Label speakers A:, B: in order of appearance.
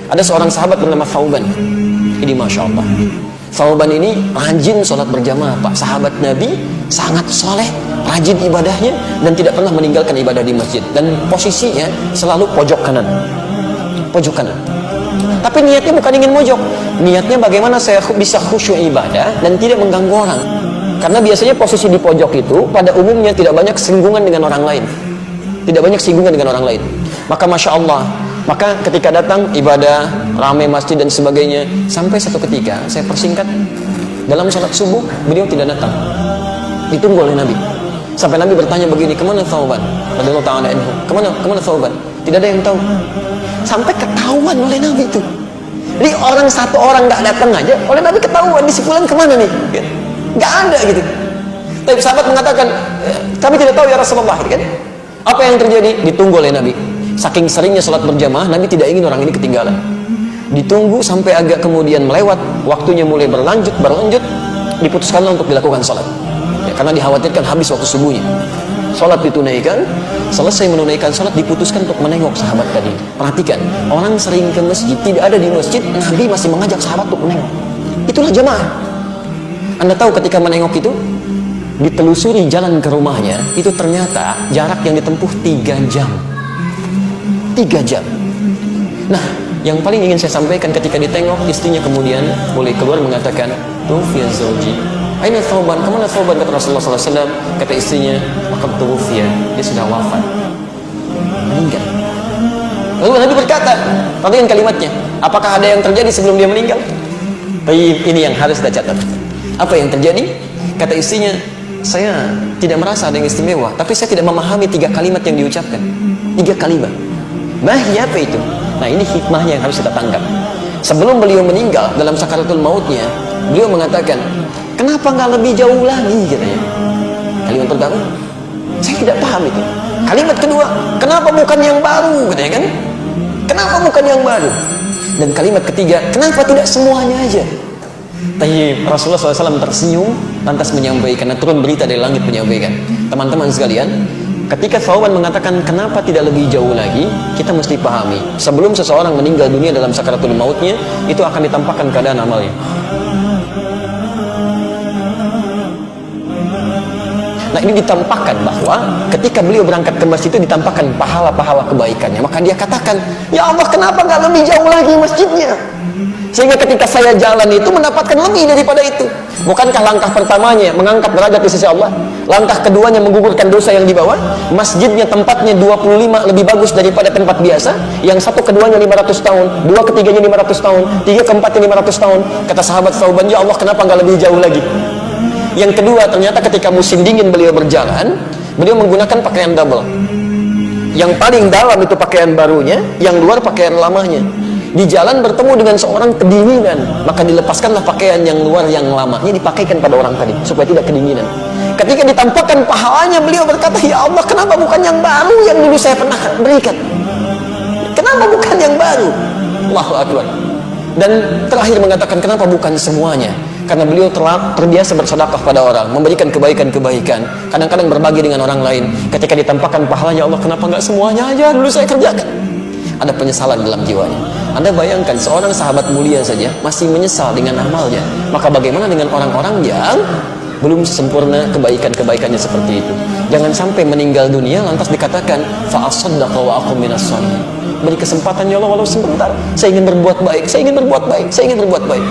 A: Ada seorang sahabat bernama Thauban. Ini Masya Allah, Thauban ini rajin sholat berjamaah Pak. Sahabat Nabi, sangat soleh, rajin ibadahnya, dan tidak pernah meninggalkan ibadah di masjid. Dan posisinya selalu pojok kanan. Pojok kanan. Tapi niatnya bukan ingin mojok. Niatnya bagaimana saya bisa khusyuk ibadah dan tidak mengganggu orang. Karena biasanya posisi di pojok itu pada umumnya tidak banyak singgungan dengan orang lain. Tidak banyak singgungan dengan orang lain. Maka Masya Allah, maka ketika datang ibadah, ramai masjid dan sebagainya, sampai satu ketika, saya persingkat, dalam sholat subuh, beliau tidak datang. Ditunggu oleh Nabi. Sampai Nabi bertanya begini, kemana Thauban? Radhiyallahu ta'ala anhu. Kemana Thauban? Tidak ada yang tahu. Sampai ketahuan oleh Nabi itu. Jadi orang satu orang nggak datang aja, oleh Nabi ketahuan, di si fulan kemana nih? Nggak ada gitu. Tapi sahabat mengatakan, kami tidak tahu ya Rasulullah, kan? Apa yang terjadi? Ditunggu oleh Nabi. Saking seringnya sholat berjamaah, Nabi tidak ingin orang ini ketinggalan. Ditunggu sampai agak kemudian melewat, waktunya mulai berlanjut, diputuskanlah untuk dilakukan sholat. Ya, karena dikhawatirkan habis waktu subuhnya. Sholat ditunaikan, selesai menunaikan sholat, diputuskan untuk menengok sahabat tadi. Perhatikan, orang sering ke masjid, tidak ada di masjid, Nabi masih mengajak sahabat untuk menengok. Itulah jamaah. Anda tahu ketika menengok itu, ditelusuri jalan ke rumahnya, itu ternyata jarak yang ditempuh 3 jam. 3 jam. Nah, yang paling ingin saya sampaikan ketika ditengok, istrinya kemudian boleh keluar mengatakan, Tufiya zawji. Aina Thauban? Kemana Thauban? Kata Rasulullah SAW. Kata istrinya, Waqad tufiya. Dia sudah wafat. Meninggal. Lalu Nabi berkata, perhatikan kalimatnya, apakah ada yang terjadi sebelum dia meninggal? Ini yang harus kita catat. Apa yang terjadi? Kata istrinya, saya tidak merasa ada yang istimewa, tapi saya tidak memahami 3 kalimat yang diucapkan. 3 kalimat. Mahya apa itu? Nah, ini hikmahnya yang harus kita tangkap. Sebelum beliau meninggal dalam sakaratul mautnya, beliau mengatakan, kenapa nggak lebih jauh lagi, katanya. Kalimat pertama, saya tidak paham itu. Kalimat kedua, kenapa bukan yang baru, katanya kan? Kenapa bukan yang baru? Dan kalimat ketiga, kenapa tidak semuanya aja? Tayyib, Rasulullah SAW tersenyum, lantas menyampaikan, turun berita dari langit menyampaikan, teman-teman sekalian, ketika Thauban mengatakan kenapa tidak lebih jauh lagi, kita mesti pahami, sebelum seseorang meninggal dunia dalam sakaratul mautnya, itu akan ditampakkan keadaan amalnya. Nah, ini ditampakkan bahwa ketika beliau berangkat ke masjid itu ditampakkan pahala-pahala kebaikannya. Maka dia katakan, ya Allah, kenapa nggak lebih jauh lagi masjidnya? Sehingga ketika saya jalan itu mendapatkan lebih daripada itu. Bukankah langkah pertamanya mengangkat derajat di sisi Allah? Langkah keduanya menggugurkan dosa yang dibawa? Masjidnya tempatnya 25 lebih bagus daripada tempat biasa. Yang satu keduanya 500 tahun, dua ketiganya 500 tahun, tiga keempatnya 500 tahun. Kata sahabat Thauban, ya Allah, kenapa nggak lebih jauh lagi? Yang kedua, ternyata ketika musim dingin beliau berjalan, beliau menggunakan pakaian double. Yang paling dalam itu pakaian barunya, yang luar pakaian lamanya. Di jalan bertemu dengan seorang kedinginan, maka dilepaskanlah pakaian yang luar yang lamanya, dipakaikan pada orang tadi supaya tidak kedinginan. Ketika ditampakkan pahalanya, beliau berkata, ya Allah, kenapa bukan yang baru yang dulu saya pernah berikan? Kenapa bukan yang baru? Allahu Akbar. Dan terakhir mengatakan, kenapa bukan semuanya? Karena beliau terbiasa bersedekah pada orang, memberikan kebaikan-kebaikan, kadang-kadang berbagi dengan orang lain. Ketika ditampakkan pahalanya, Allah, kenapa nggak semuanya aja dulu saya kerjakan? Ada penyesalan dalam jiwanya. Anda bayangkan, seorang sahabat mulia saja masih menyesal dengan amalnya, maka bagaimana dengan orang-orang yang belum sempurna kebaikan-kebaikannya seperti itu? Jangan sampai meninggal dunia lantas dikatakan fa asaddaqa wa aqum minas shalihin. Beri kesempatan, ya Allah, walau sebentar, saya ingin berbuat baik, saya ingin berbuat baik, saya ingin berbuat baik.